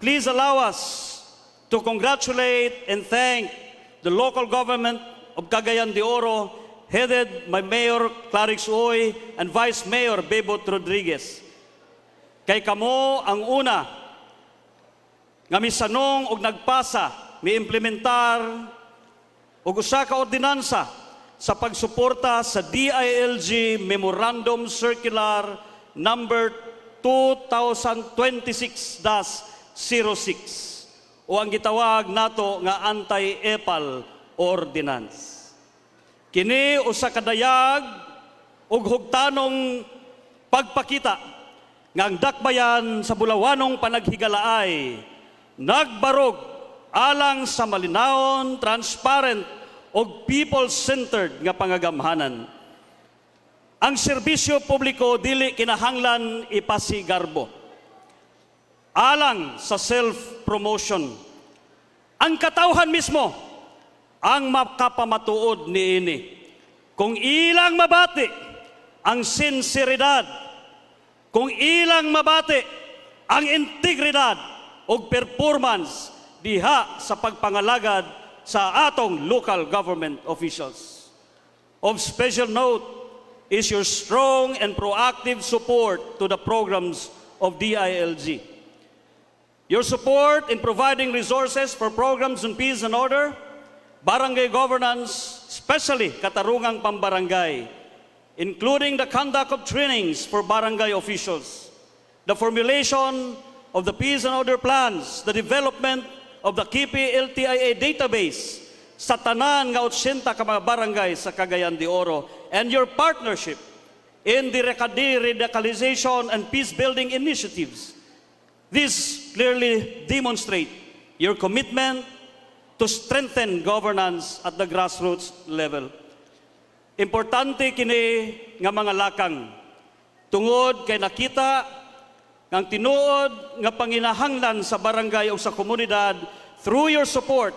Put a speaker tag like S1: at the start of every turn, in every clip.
S1: Please allow us to congratulate and thank the local government of Cagayan de Oro, headed by Mayor Clarix Uy and Vice Mayor Bebot Rodriguez. Kay kamo ang una nga misanong og nagpasa, mi-implementar og usa ka ordinansa sa pagsuporta sa DILG Memorandum Circular number 2026-06 o ang gitawag nato nga anti-EPAL ordinance. Kini usa ka dayag ug hugtanong pagpakita nga ang dakbayan sa bulawanong panaghigalaay nagbarog alang sa malinawon, transparent ug people-centered nga pangagamhanan. Ang serbisyo publiko dili kinahanglan ipasigarbo alang sa self-promotion. Ang katawhan mismo ang makapamatuod niini. Kung ilang mabati ang sinseridad, kung ilang mabati ang integridad o performance diha sa pagpangalagad sa atong local government officials. Of special note is your strong and proactive support to the programs of DILG. Your support in providing resources for programs on peace and order, barangay governance, especially katarungang pambarangay, including the conduct of trainings for barangay officials, the formulation of the peace and order plans, the development of the KP-LTIA database sa tanan nga 80 ka mga barangay sa Cagayan de Oro, and your partnership in the radicalization and peace-building initiatives. These clearly demonstrate your commitment to strengthen governance at the grassroots level. Importante kini nga mga lakang tungod kay nakita ng tinuod nga panginahanglan sa barangay o sa komunidad. Through your support,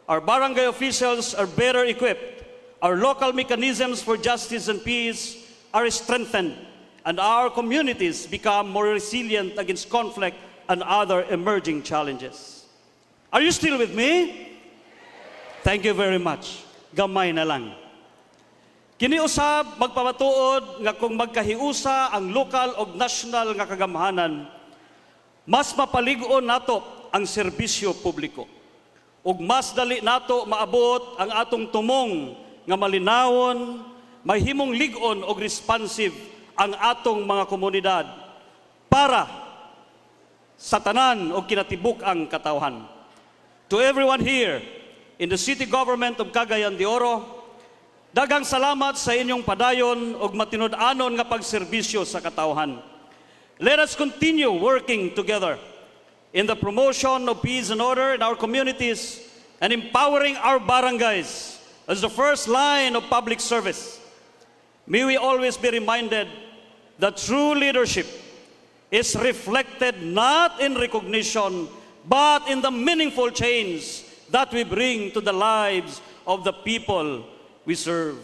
S1: our barangay officials are better equipped, our local mechanisms for justice and peace are strengthened, and our communities become more resilient against conflict and other emerging challenges. Are you still with me? Thank you very much. Gamay na lang. Kiniusab magpamatuod nga kung magkahiusa ang lokal o national nga kagamhanan, mas mapalig-on nato ang serbisyo publiko. Ug mas dali nato maabot ang atong tumong nga malinawon, mahimong lig-on og responsive ang atong mga komunidad para sa tanan o kinatibuk ang katawhan. To everyone here in the city government of Cagayan de Oro, daghang salamat sa inyong padayon og matinud-anon nga pagserbisyo sa katawhan. Let us continue working together in the promotion of peace and order in our communities and empowering our barangays as the first line of public service. May we always be reminded that true leadership is reflected not in recognition but in the meaningful change that we bring to the lives of the people we serve.